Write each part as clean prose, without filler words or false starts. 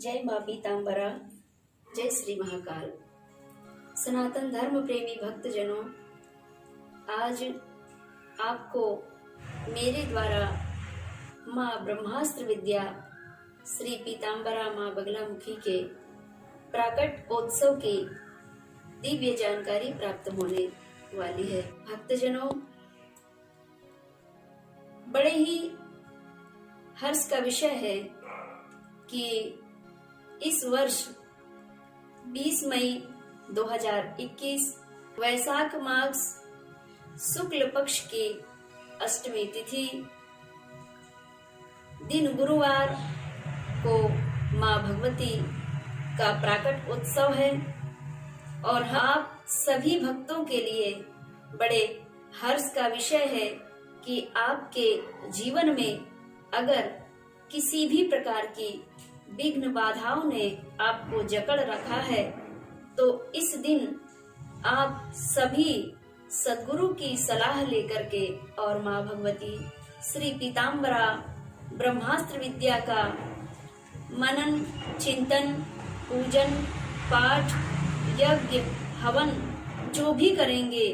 जय माँ पीताम्बरा, जय श्री महाकाल। सनातन धर्म प्रेमी भक्तजनों, आज आपको मेरे द्वारा माँ ब्रह्मास्त्र विद्या श्री पीताम्बरा माँ बगलामुखी के प्राकट्योत्सव की दिव्य जानकारी प्राप्त होने वाली है। भक्तजनों, बड़े ही हर्ष का विषय है कि इस वर्ष 20 मई 2021 वैशाख मास शुक्ल पक्ष की अष्टमी तिथि दिन गुरुवार को माँ भगवती का प्राकट उत्सव है और आप सभी भक्तों के लिए बड़े हर्ष का विषय है कि आपके जीवन में अगर किसी भी प्रकार की विघ्न बाधाओं ने आपको जकड़ रखा है तो इस दिन आप सभी सद्गुरु की सलाह लेकर के और माँ भगवती श्री पीताम्बरा ब्रह्मास्त्र विद्या का मनन, चिंतन, पूजन, पाठ, यज्ञ, हवन जो भी करेंगे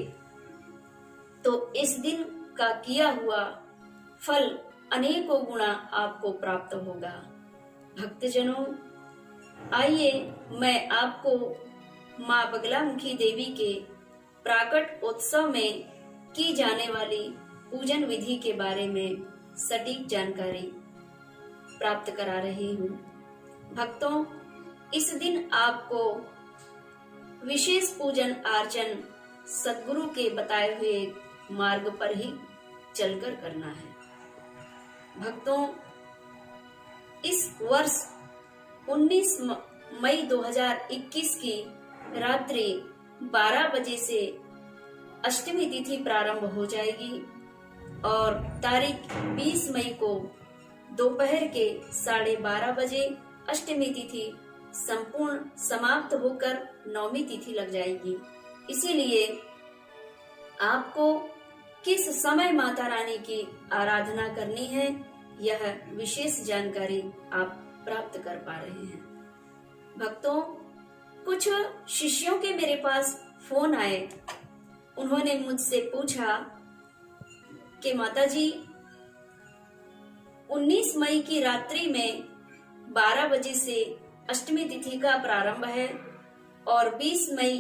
तो इस दिन का किया हुआ फल अनेकों गुना आपको प्राप्त होगा। भक्तजनों, आइए मैं आपको माँ बगलामुखी देवी के प्राकट उत्सव में की जाने वाली पूजन विधि के बारे में सटीक जानकारी प्राप्त करा रही हूँ। भक्तों, इस दिन आपको विशेष पूजन अर्चन सद्गुरु के बताए हुए मार्ग पर ही चलकर करना है। भक्तों, इस वर्ष 19 मई 2021 की रात्रि 12 बजे से अष्टमी तिथि प्रारंभ हो जाएगी और तारीख 20 मई को दोपहर के 12:30 बजे अष्टमी तिथि संपूर्ण समाप्त होकर नवमी तिथि लग जाएगी। इसीलिए आपको किस समय माता रानी की आराधना करनी है, यह विशेष जानकारी आप प्राप्त कर पा रहे हैं। भक्तों, कुछ शिष्यों के मेरे पास फोन आए। उन्होंने मुझसे पूछा कि माताजी, 19 मई की रात्रि में 12 बजे से अष्टमी तिथि का प्रारंभ है और 20 मई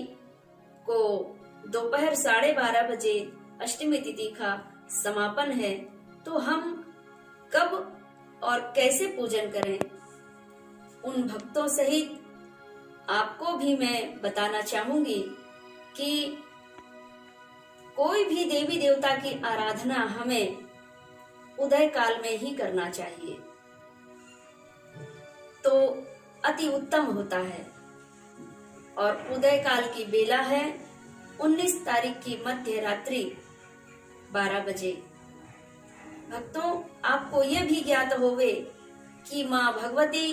को दोपहर 12:30 बजे अष्टमी तिथि का समापन है, तो हम कब और कैसे पूजन करें? उन भक्तों सहित आपको भी मैं बताना चाहूंगी कि कोई भी देवी देवता की आराधना हमें उदय काल में ही करना चाहिए तो अति उत्तम होता है। और उदय काल की बेला है 19 तारीख की मध्य रात्रि 12 बजे। भक्तों, आपको यह भी ज्ञात होवे कि माँ भगवती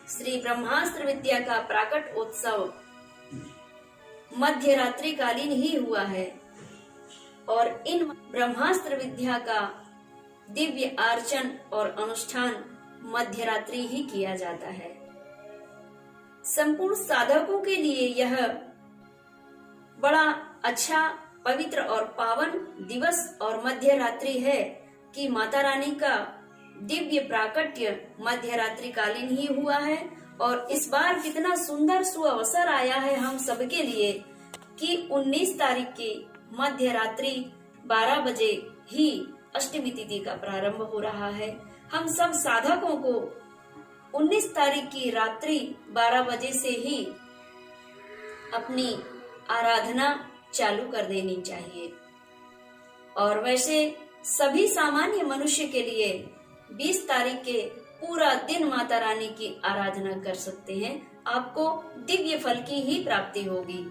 श्री ब्रह्मास्त्र विद्या का प्राकट उत्सव मध्य रात्रि कालीन ही हुआ है और इन ब्रह्मास्त्र विद्या का दिव्य अर्चन और अनुष्ठान मध्य रात्रि ही किया जाता है। संपूर्ण साधकों के लिए यह बड़ा अच्छा, पवित्र और पावन दिवस और मध्य रात्रि है कि माता रानी का दिव्य प्राकट्य मध्य रात्रि कालीन ही हुआ है। और इस बार कितना सुंदर सुअवसर आया है हम सबके लिए कि 19 तारीख की मध्य रात्रि 12 बजे ही अष्टमी तिथि का प्रारंभ हो रहा है। हम सब साधकों को 19 तारीख की रात्रि 12 बजे से ही अपनी आराधना चालू कर देनी चाहिए। और वैसे सभी सामान्य मनुष्य के लिए 20 तारीख के पूरा दिन माता रानी की आराधना कर सकते हैं। आपको दिव्य फल की ही प्राप्ति होगी।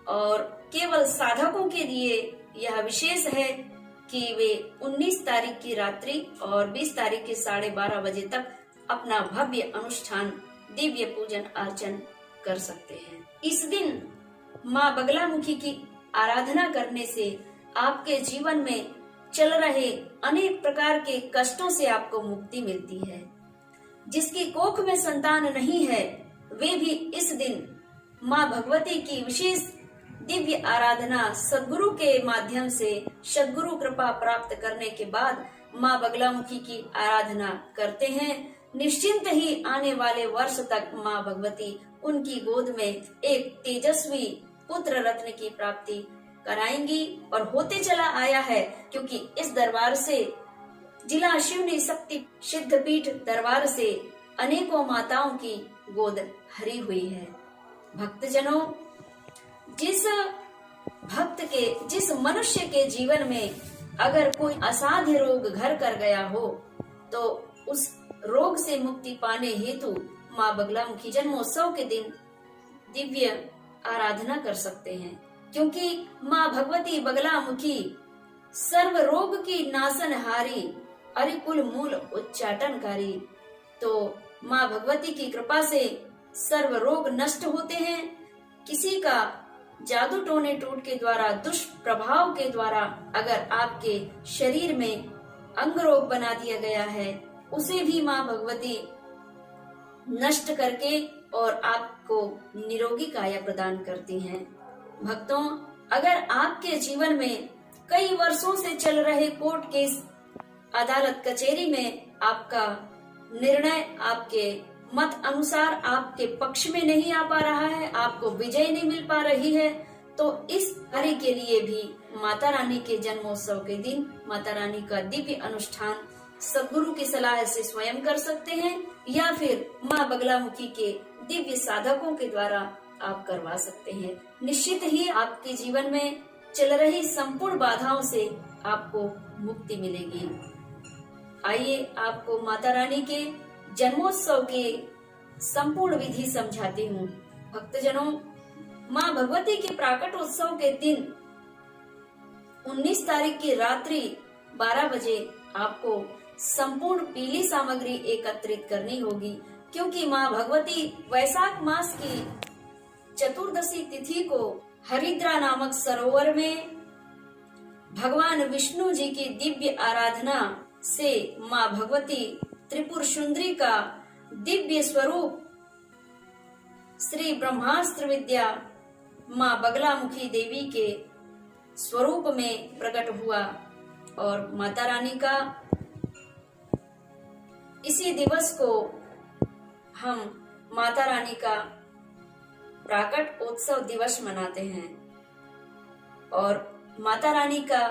और केवल साधकों के लिए यह विशेष है कि वे 19 तारीख की रात्रि और 20 तारीख के 12:30 बजे तक अपना भव्य अनुष्ठान, दिव्य पूजन अर्चन कर सकते हैं। इस दिन माँ बगलामुखी की आराधना करने से आपके जीवन में चल रहे अनेक प्रकार के कष्टों से आपको मुक्ति मिलती है। जिसकी कोख में संतान नहीं है, वे भी इस दिन माँ भगवती की विशेष दिव्य आराधना सद्गुरु के माध्यम से सद्गुरु कृपा प्राप्त करने के बाद माँ बगलामुखी की आराधना करते हैं। निश्चिंत ही आने वाले वर्ष तक माँ भगवती उनकी गोद में एक तेजस्वी पुत्र रत्न की प्राप्ति कराएंगी और होते चला आया है, क्योंकि इस दरबार से जिला शिवनी शक्ति सिद्धपीठ दरबार से अनेकों माताओं की गोद हरी हुई है। भक्तजनों, जिस मनुष्य के जीवन में अगर कोई असाध्य रोग घर कर गया हो, तो उस रोग से मुक्ति पाने हेतु माँ बगलामुखी जन्मोत्सव के दिन दिव्य आराधना कर सकते हैं, क्योंकि माँ भगवती बगलामुखी सर्व रोग की नाशनहारी अरिकुल मूल उच्चाटनकारी। तो माँ भगवती की कृपा से सर्व रोग नष्ट होते हैं। किसी का जादू टोने टूट के द्वारा, दुष्प्रभाव के द्वारा अगर आपके शरीर में अंग रोग बना दिया गया है, उसे भी माँ भगवती नष्ट करके और आपको निरोगी काया प्रदान करती हैं। भक्तों, अगर आपके जीवन में कई वर्षों से चल रहे कोर्ट केस, अदालत कचहरी में आपका निर्णय आपके मत अनुसार आपके पक्ष में नहीं आ पा रहा है, आपको विजय नहीं मिल पा रही है, तो इस कार्य के लिए भी माता रानी के जन्मोत्सव के दिन माता रानी का दिव्य अनुष्ठान सद्गुरु की सलाह से स्वयं कर सकते हैं, या फिर माँ बगलामुखी के दिव्य साधकों के द्वारा आप करवा सकते हैं। निश्चित ही आपके जीवन में चल रही संपूर्ण बाधाओं से आपको मुक्ति मिलेगी। आइए आपको माता रानी के जन्मोत्सव के संपूर्ण विधि समझाती हूँ। भक्तजनों, माँ भगवती के प्राकट उत्सव के दिन 19 तारीख की रात्रि 12 बजे आपको संपूर्ण पीली सामग्री एकत्रित करनी होगी, क्योंकि माँ भगवती वैशाख मास की चतुर्दशी तिथि को हरिद्रा नामक सरोवर में भगवान विष्णु जी की दिव्य आराधना से माँ भगवती त्रिपुर सुंदरी का दिव्य स्वरूप श्री ब्रह्मास्त्र विद्या माँ बगलामुखी देवी के स्वरूप में प्रकट हुआ, और माता रानी का इसी दिवस को हम माता रानी का प्राकट उत्सव दिवस मनाते हैं। और माता रानी का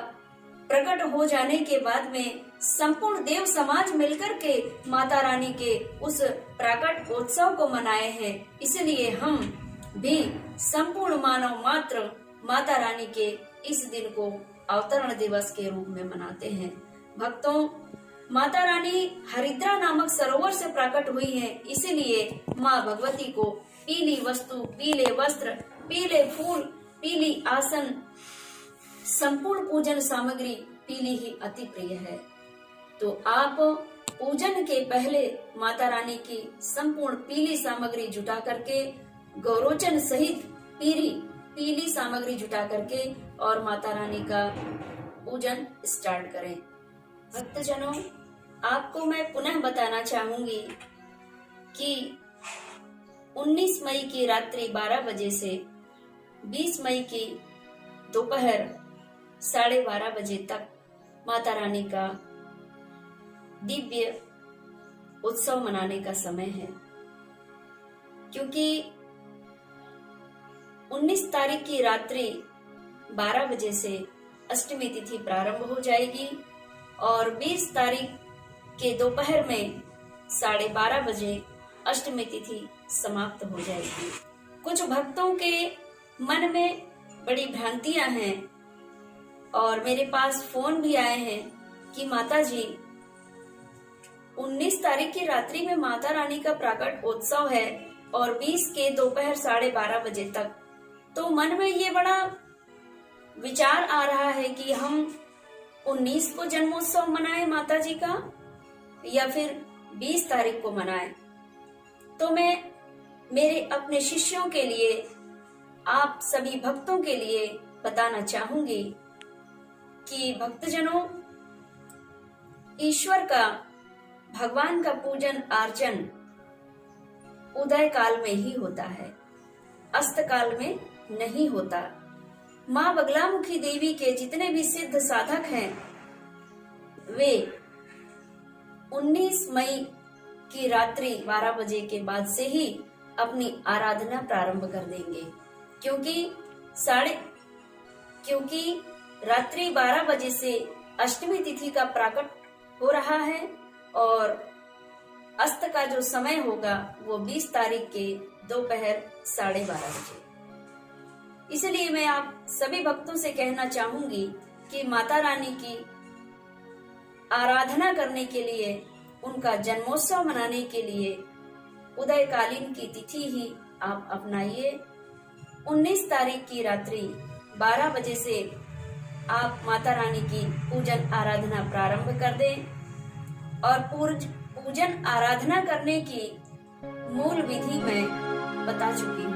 प्रकट हो जाने के बाद में संपूर्ण देव समाज मिलकर के माता रानी के उस प्राकट उत्सव को मनाए हैं। इसलिए हम भी संपूर्ण मानव मात्र माता रानी के इस दिन को अवतरण दिवस के रूप में मनाते हैं। भक्तों, माता रानी हरिद्रा नामक सरोवर से प्रकट हुई है, इसीलिए माँ भगवती को पीली वस्तु, पीले वस्त्र, पीले फूल, पीली आसन, संपूर्ण पूजन सामग्री पीली ही अति प्रिय है। तो आप पूजन के पहले माता रानी की संपूर्ण पीली सामग्री जुटा करके, गौरोचन सहित पीली सामग्री जुटा करके और माता रानी का पूजन स्टार्ट करें। भक्तजनों, आपको मैं पुनः बताना चाहूंगी कि 19 मई की रात्रि 12 बजे से 20 मई की दोपहर 12:30 बजे तक माता रानी का दिव्य उत्सव मनाने का समय है, क्योंकि 19 तारीख की रात्रि 12 बजे से अष्टमी तिथि प्रारंभ हो जाएगी और 20 तारीख के दोपहर में 12:30 बजे अष्टमी तिथि समाप्त हो जाएगी। कुछ भक्तों के मन में बड़ी भ्रांतियां हैं और मेरे पास फोन भी आए हैं कि माता जी 19 तारीख की रात्रि में माता रानी का प्राकट उत्सव है और 20 के दोपहर 12:30 बजे तक, तो मन में ये बड़ा विचार आ रहा है कि हम 19 को जन्मोत्सव मनाएं माता जी का या फिर 20 तारीख को मनाएं। तो मैं मेरे अपने शिष्यों के लिए, आप सभी भक्तों के लिए बताना चाहूंगी कि भक्तजनों, ईश्वर का भगवान का पूजन अर्चन उदय काल में ही होता है, अस्त काल में नहीं होता। माँ बगलामुखी देवी के जितने भी सिद्ध साधक हैं वे 19 मई की रात्रि 12 बजे के बाद से ही अपनी आराधना प्रारंभ कर देंगे, क्योंकि रात्रि 12 बजे से अष्टमी तिथि का प्राकट हो रहा है और अस्त का जो समय होगा वो 20 तारीख के दोपहर 12:30 बजे। इसलिए मैं आप सभी भक्तों से कहना चाहूंगी कि माता रानी की आराधना करने के लिए, उनका जन्मोत्सव मनाने के लिए उदयकालीन की तिथि ही आप अपनाइए। 19 तारीख की रात्रि 12 बजे से आप माता रानी की पूजन आराधना प्रारंभ कर दें और पूजन आराधना करने की मूल विधि मैं बता चुकी हूँ।